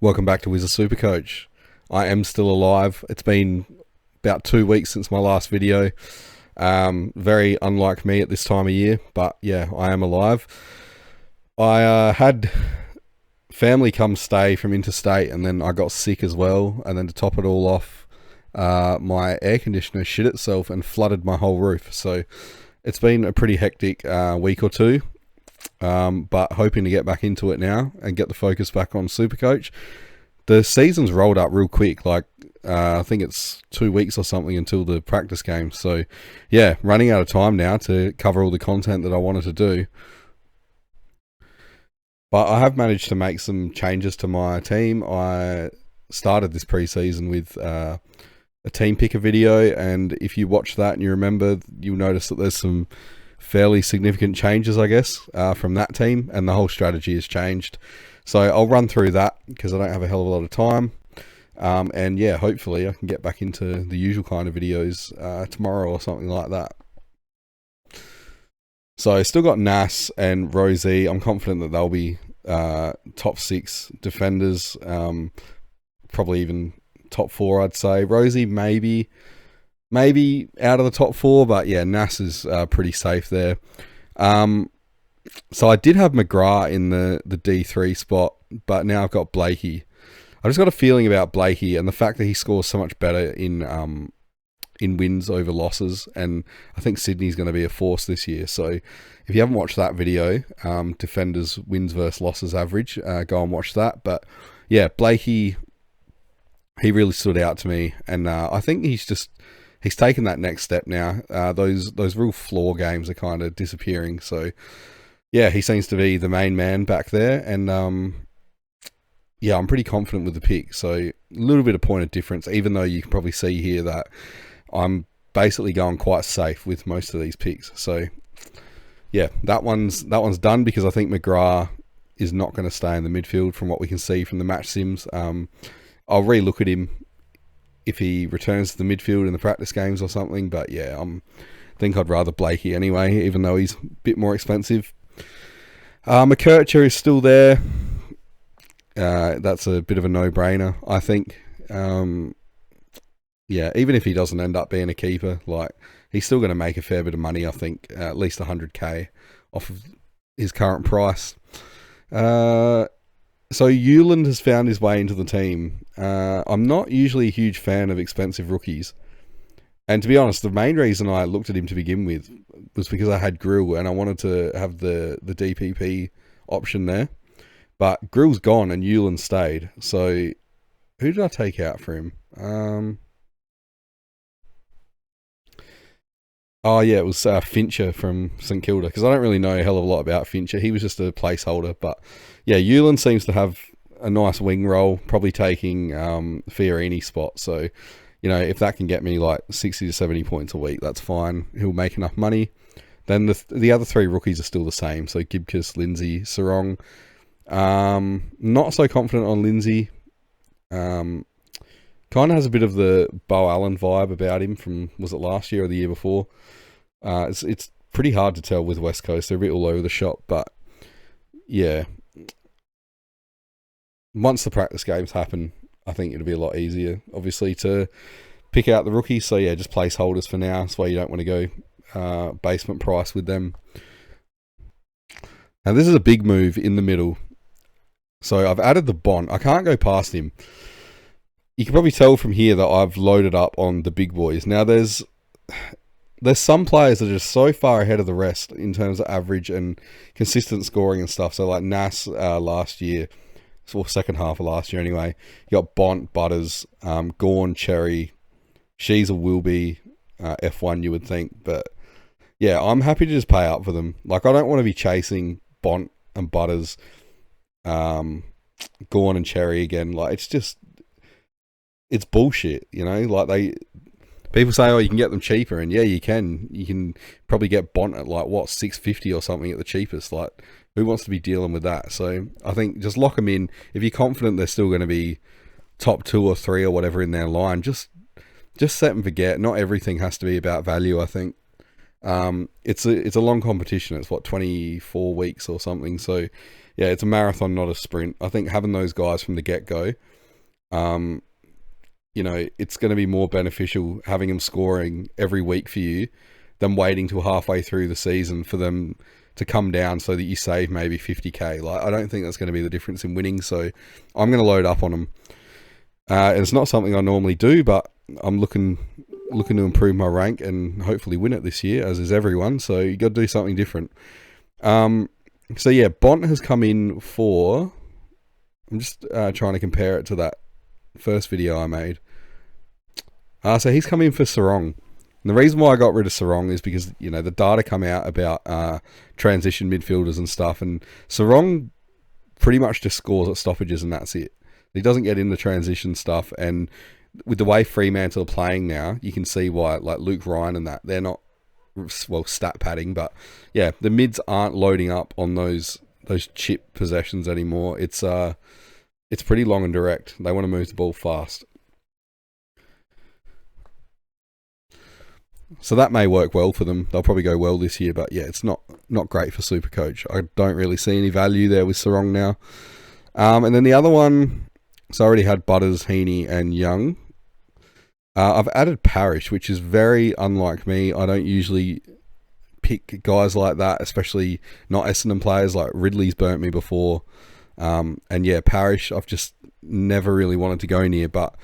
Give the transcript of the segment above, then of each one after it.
Welcome back to Wizard Supercoach. I am still alive. It's been about 2 weeks since my last video. Very unlike me at this time of year, but yeah, I am alive. I had family come stay from interstate, and then I got sick as well. And then to top it all off, my air conditioner shit itself and flooded my whole roof. So it's been a pretty hectic week or two. But hoping to get back into it now and get the focus back on Supercoach. The season's rolled up real quick, I think it's 2 weeks or something until the practice game. So yeah, running out of time now to cover all the content that I wanted to do. But I have managed to make some changes to my team. I started this preseason with a team picker video, and if you watch that and you remember, you'll notice that there's some fairly significant changes, I guess, from that team, and the whole strategy has changed. So I'll run through that because I don't have a hell of a lot of time. And yeah, hopefully I can get back into the usual kind of videos tomorrow or something like that. So I still got Nas and Rosie. I'm confident that they'll be top 6 defenders, probably even top 4, I'd say. Rosie maybe out of the top 4, but yeah, Nas is pretty safe there. So I did have McGrath in the D3 spot, but now I've got Blakey. I just got a feeling about Blakey and the fact that he scores so much better in wins over losses, and I think Sydney's going to be a force this year. So if you haven't watched that video, defenders wins versus losses average, go and watch that. But yeah, Blakey, he really stood out to me, and I think he's taken that next step now. Those real floor games are kind of disappearing. So yeah, he seems to be the main man back there, and yeah, I'm pretty confident with the pick. So a little bit of point of difference, even though you can probably see here that I'm basically going quite safe with most of these picks. So yeah, that one's done because I think McGrath is not going to stay in the midfield from what we can see from the match sims. I'll re-look at him if he returns to the midfield in the practice games or something. But yeah, I think I'd rather Blakey anyway, even though he's a bit more expensive. McKercher is still there. That's a bit of a no-brainer, I think. Yeah, even if he doesn't end up being a keeper, he's still going to make a fair bit of money, I think, at least 100k off of his current price. So Euland has found his way into the team. I'm not usually a huge fan of expensive rookies. And to be honest, the main reason I looked at him to begin with was because I had Grill and I wanted to have the DPP option there. But Grill's gone and Euland stayed. So who did I take out for him? Oh yeah, it was Fincher from St Kilda, because I don't really know a hell of a lot about Fincher. He was just a placeholder. But yeah, Euland seems to have a nice wing role, probably taking Fiorini spot. So if that can get me 60 to 70 points a week, that's fine. He'll make enough money. Then the other 3 rookies are still the same. So Gibcus, Lindsay, Sarong. Not so confident on Lindsay. Kind of has a bit of the Bo Allen vibe about him from, was it last year or the year before? It's pretty hard to tell with West Coast. They're a bit all over the shop, but yeah. Once the practice games happen, I think it'll be a lot easier, obviously, to pick out the rookies. So yeah, just placeholders for now. That's why you don't want to go basement price with them. And this is a big move in the middle. So I've added the Bont. I can't go past him. You can probably tell from here that I've loaded up on the big boys. Now there's some players that are just so far ahead of the rest in terms of average and consistent scoring and stuff. So like Nas last year, or second half of last year anyway, you got Bont, Butters, Gorn, Cherry, Sheezel will be F1 you would think. But yeah, I'm happy to just pay up for them. I don't want to be chasing Bont and Butters, Gorn and Cherry again. It's bullshit, people say, oh, you can get them cheaper, and yeah, you can probably get Bont at $650 or something at the cheapest. Who wants to be dealing with that? So I think just lock them in. If you're confident they're still going to be top 2 or 3 or whatever in their line, just set and forget. Not everything has to be about value, I think. It's a long competition. It's 24 weeks or something. So yeah, it's a marathon, not a sprint. I think having those guys from the get-go, you know, it's going to be more beneficial having them scoring every week for you than waiting till halfway through the season for them to come down so that you save maybe 50k. Like, I don't think that's going to be the difference in winning, so I'm going to load up on them. It's not something I normally do, but I'm looking to improve my rank and hopefully win it this year, as is everyone, so you got to do something different. So yeah, Bont has come in for... I'm just trying to compare it to that first video I made. So he's come in for Sarong. And the reason why I got rid of Sarong is because, you know, the data come out about transition midfielders and stuff, and Sarong pretty much just scores at stoppages and that's it. He doesn't get in the transition stuff, and with the way Fremantle are playing now, you can see why, like Luke Ryan and that, they're not, well, stat padding, but yeah, the mids aren't loading up on those chip possessions anymore. It's pretty long and direct. They want to move the ball fast. So that may work well for them. They'll probably go well this year, but yeah, it's not great for Supercoach. I don't really see any value there with Sarong now. And then the other one, so I already had Butters, Heaney, and Young. I've added Parrish, which is very unlike me. I don't usually pick guys like that, especially not Essendon players. Like Ridley's burnt me before. And yeah, Parrish, I've just never really wanted to go near, but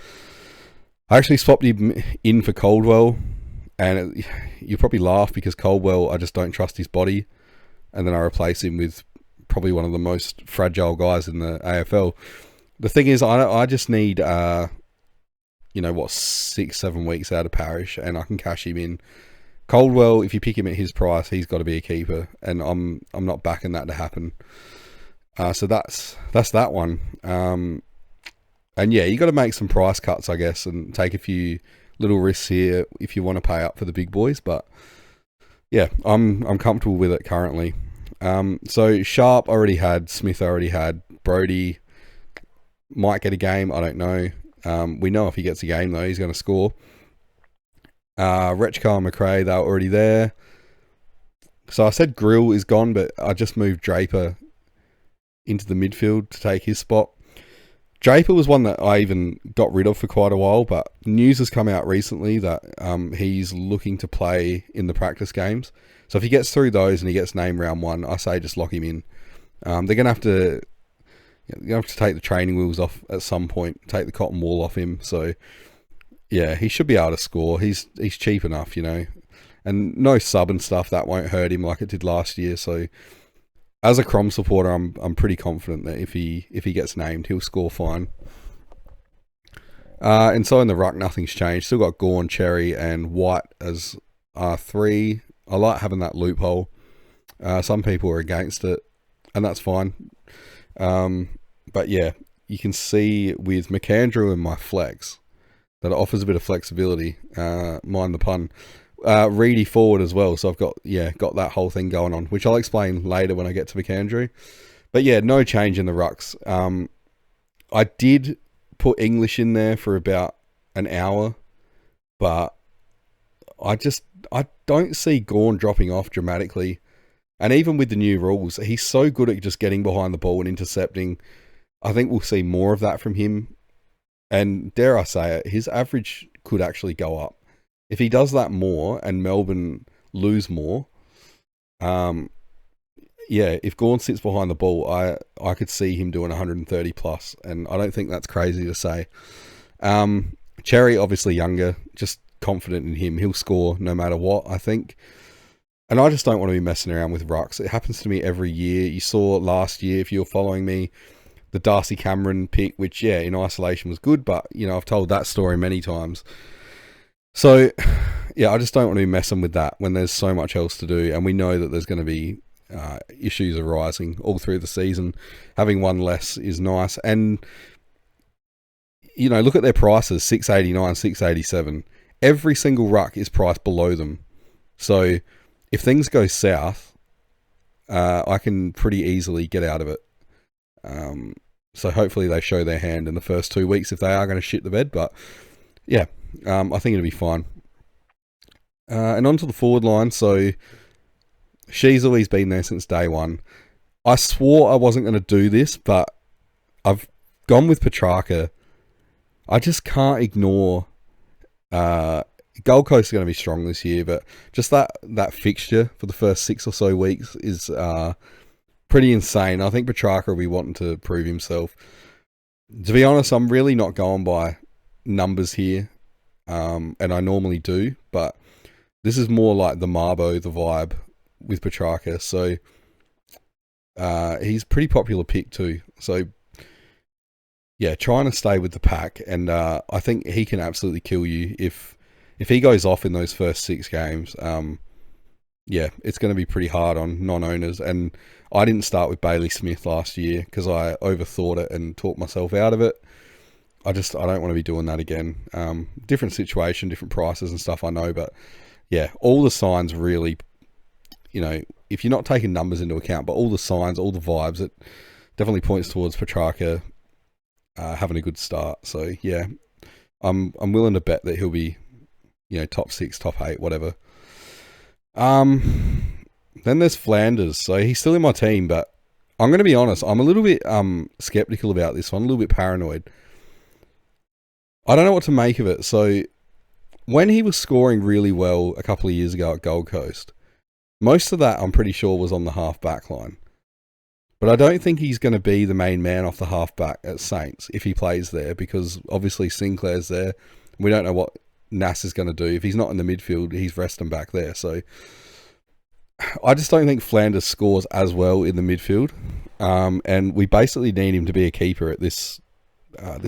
I actually swapped him in for Caldwell, and you probably laugh because Caldwell, I just don't trust his body, and then I replace him with probably one of the most fragile guys in the AFL. The thing is, I just need, 6-7 weeks out of Parrish, and I can cash him in. Caldwell, if you pick him at his price, he's got to be a keeper, and I'm not backing that to happen. So that's that one. And yeah, you got to make some price cuts, I guess, and take a few little risks here if you want to pay up for the big boys. But yeah, I'm comfortable with it currently. So Sharp already had, Smith already had, Brody might get a game. I don't know. We know if he gets a game though, he's going to score. Retchcar and McRae, they were already there. So I said Grill is gone, but I just moved Draper into the midfield to take his spot. Draper was one that I even got rid of for quite a while, but news has come out recently that he's looking to play in the practice games. So if he gets through those and he gets named round one, I say just lock him in. They're going to have to take the training wheels off at some point, take the cotton wool off him. So yeah, he should be able to score. He's cheap enough, you know, and no sub and stuff, that won't hurt him like it did last year. So as a Crom supporter, I'm pretty confident that if he gets named, he'll score fine. And so in the ruck, nothing's changed. Still got Gawn, Cherry, and White as R3. I like having that loophole. Some people are against it, and that's fine. But yeah, you can see with McAndrew and my flex that it offers a bit of flexibility. Mind the pun. Reedy forward as well, so I've got that whole thing going on, which I'll explain later when I get to McAndrew. But yeah, no change in the rucks. I did put English in there for about an hour, but I don't see Gawn dropping off dramatically. And even with the new rules, he's so good at just getting behind the ball and intercepting. I think we'll see more of that from him. And dare I say it, his average could actually go up. If he does that more and Melbourne lose more, if Gawn sits behind the ball, I could see him doing 130 plus, and I don't think that's crazy to say. Cherry, obviously younger, just confident in him. He'll score no matter what, I think. And I just don't want to be messing around with rucks. It happens to me every year. You saw last year, if you were following me, the Darcy Cameron pick, which, yeah, in isolation was good, but, you know, I've told that story many times. So, yeah, I just don't want to be messing with that when there's so much else to do, and we know that there's going to be issues arising all through the season. Having one less is nice, and you know, look at their prices: $6.89, $6.87. Every single ruck is priced below them. So, if things go south, I can pretty easily get out of it. So hopefully they show their hand in the first 2 weeks if they are going to shit the bed, but yeah. I think it'll be fine. And onto the forward line. So she's always been there since day one. I swore I wasn't going to do this, but I've gone with Petrarca. I just can't ignore. Gold Coast is going to be strong this year, but just that fixture for the first 6 or so weeks is pretty insane. I think Petrarca will be wanting to prove himself. To be honest, I'm really not going by numbers here, and I normally do, but this is more like the Marbo, the vibe with Petrarca. So he's a pretty popular pick too. So yeah, trying to stay with the pack, and I think he can absolutely kill you if he goes off in those first 6 games. Yeah, it's going to be pretty hard on non-owners. And I didn't start with Bailey Smith last year because I overthought it and talked myself out of it. I don't want to be doing that again. Different situation, different prices and stuff, I know, but yeah, all the signs really, if you're not taking numbers into account, but all the signs, all the vibes, it definitely points towards Petrarca having a good start. So yeah, I'm willing to bet that he'll be, top 6, top 8, whatever. Then there's Flanders. So he's still in my team, but I'm going to be honest, I'm a little bit skeptical about this one, a little bit paranoid. I don't know what to make of it. So when he was scoring really well a couple of years ago at Gold Coast, most of that I'm pretty sure was on the half back line. But I don't think he's going to be the main man off the half back at Saints if he plays there, because obviously Sinclair's there. We don't know what Nass is going to do. If he's not in the midfield, he's resting back there. So I just don't think Flanders scores as well in the midfield. And we basically need him to be a keeper at this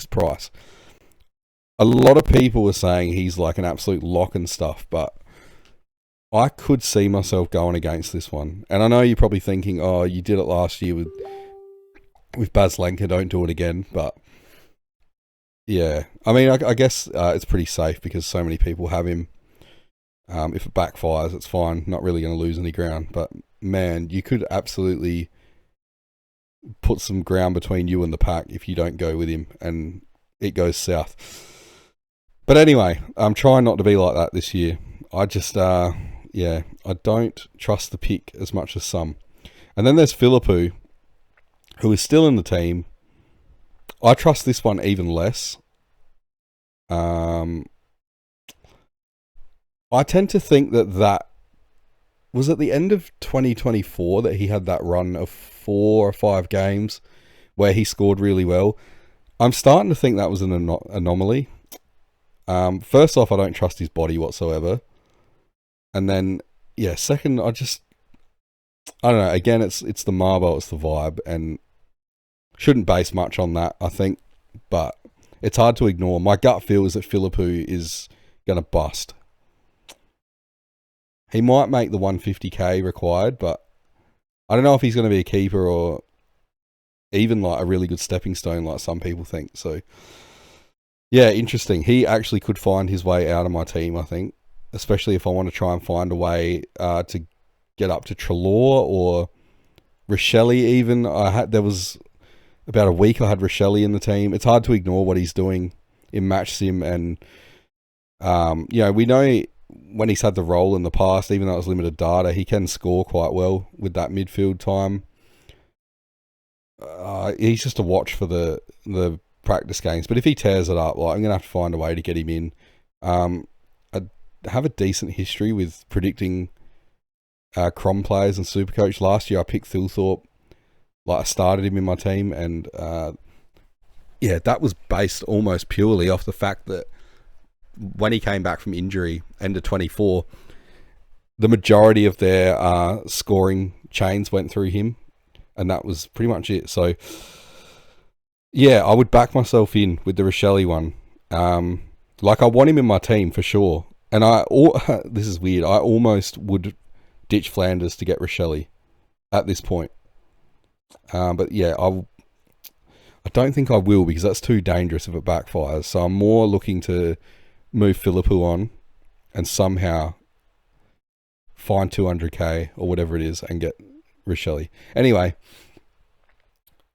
price. A lot of people are saying he's like an absolute lock and stuff, but I could see myself going against this one. And I know you're probably thinking, oh, you did it last year with Bas Lenker, don't do it again. But yeah, I mean, I guess it's pretty safe because so many people have him. If it backfires, it's fine. Not really going to lose any ground. But man, you could absolutely put some ground between you and the pack if you don't go with him and it goes south. But anyway, I'm trying not to be like that this year. I just, I don't trust the pick as much as some. And then there's Philippou, who is still in the team. I trust this one even less. I tend to think that was at the end of 2024 that he had that run of 4 or 5 games where he scored really well. I'm starting to think that was an anomaly. First off, I don't trust his body whatsoever. And then, yeah, second, I don't know. Again, it's the marble, it's the vibe, and shouldn't base much on that, I think. But it's hard to ignore. My gut feel is that Philippou is going to bust. He might make the 150k required, but I don't know if he's going to be a keeper or even like a really good stepping stone like some people think. So, yeah, interesting. He actually could find his way out of my team, I think. Especially if I want to try and find a way to get up to Treloar or Rochelle even. There was about a week I had Rochelle in the team. It's hard to ignore what he's doing in Match Sim, and we know when he's had the role in the past, even though it was limited data, he can score quite well with that midfield time. He's just a watch for the practice games, but if he tears it up, I'm going to have to find a way to get him in. I have a decent history with predicting Crom players and Supercoach. Last year I picked Thilthorpe. I started him in my team, and that was based almost purely off the fact that when he came back from injury, end of 24, the majority of their scoring chains went through him, and that was pretty much it. So, yeah, I would back myself in with the Rochelle one. I want him in my team for sure. And this is weird, I almost would ditch Flanders to get Rochelle at this point. But yeah, I don't think I will, because that's too dangerous if it backfires. So I'm more looking to move Philippou on and somehow find 200k or whatever it is and get Rochelle. Anyway,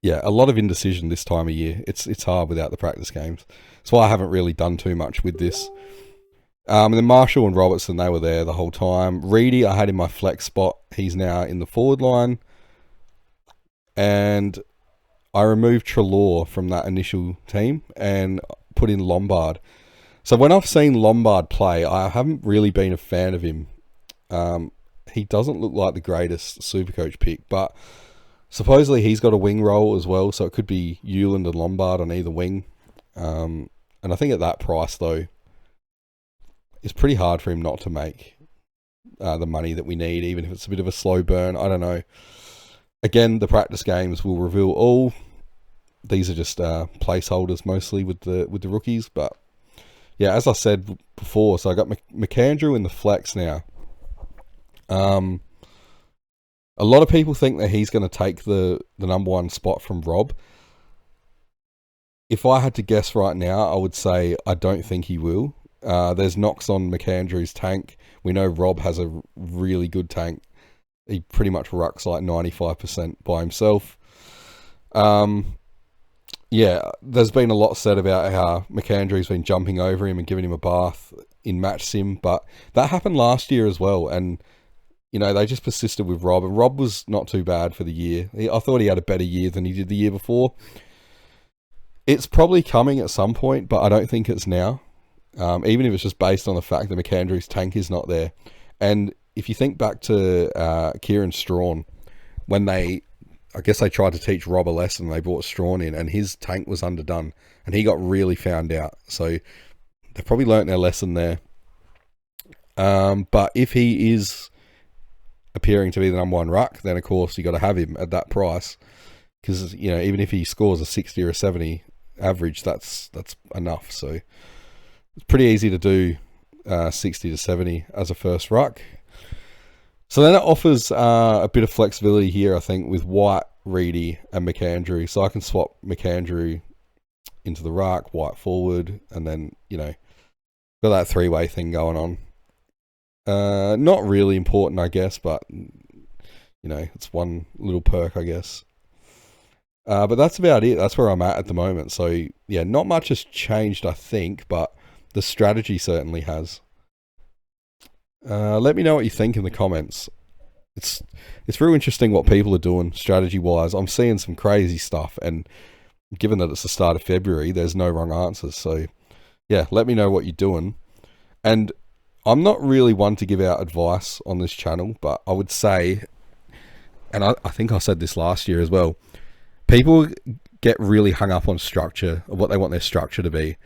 yeah, a lot of indecision this time of year. It's hard without the practice games. That's why I haven't really done too much with this. And then Marshall and Robertson, they were there the whole time. Reedy, I had in my flex spot. He's now in the forward line. and I removed Trelaw from that initial team and put in Lombard. So when I've seen Lombard play, I haven't really been a fan of him. He doesn't look like the greatest Supercoach pick, but supposedly he's got a wing role as well, so it could be Euland and Lombard on either wing. And I think at that price, though, it's pretty hard for him not to make the money that we need, even if it's a bit of a slow burn. I don't know. Again, the practice games will reveal all. These are just placeholders mostly with the rookies, but yeah, as I said before, so I got McAndrew in the flex now. A lot of people think that he's going to take the number one spot from Rob. If I had to guess right now, I would say I don't think he will. There's knocks on McAndrew's tank. We know Rob has a really good tank. He pretty much rucks like 95% by himself. Yeah, there's been a lot said about how McAndrew's been jumping over him and giving him a bath in match sim, but that happened last year as well, and you know, they just persisted with Rob, and Rob was not too bad for the year. I thought he had a better year than he did the year before. It's probably coming at some point, but I don't think it's now. Even if it's just based on the fact that McAndrew's tank is not there. And if you think back to Kieran Strawn, when I guess they tried to teach Rob a lesson, they brought Strawn in, and his tank was underdone, and he got really found out. So they've probably learnt their lesson there. But if he is appearing to be the number one ruck, then of course you got to have him at that price, because you know, even if he scores a 60 or a 70 average, that's enough. So it's pretty easy to do 60 to 70 as a first ruck. So then it offers a bit of flexibility here, I think, with White, Reedy, and McAndrew. So I can swap McAndrew into the ruck, White forward, and then, you know, got that three-way thing going on. Not really important, I guess, but, you know, it's one little perk, I guess. But that's about it. That's where I'm at the moment. So, yeah, not much has changed, I think, but the strategy certainly has. Let me know what you think in the comments. It's real interesting what people are doing strategy-wise. I'm seeing some crazy stuff, and given that it's the start of February, there's no wrong answers. So, yeah, let me know what you're doing. And I'm not really one to give out advice on this channel, but I would say, and I think I said this last year as well, people get really hung up on structure, or what they want their structure to be.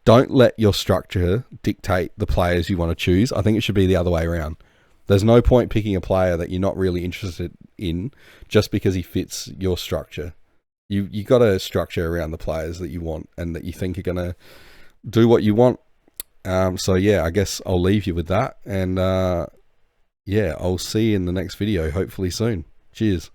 Don't let your structure dictate the players you want to choose. I think it should be the other way around. There's no point picking a player that you're not really interested in just because he fits your structure. You got to structure around the players that you want and that you think are going to do what you want. So yeah, I guess I'll leave you with that. And yeah, I'll see you in the next video, hopefully soon. Cheers.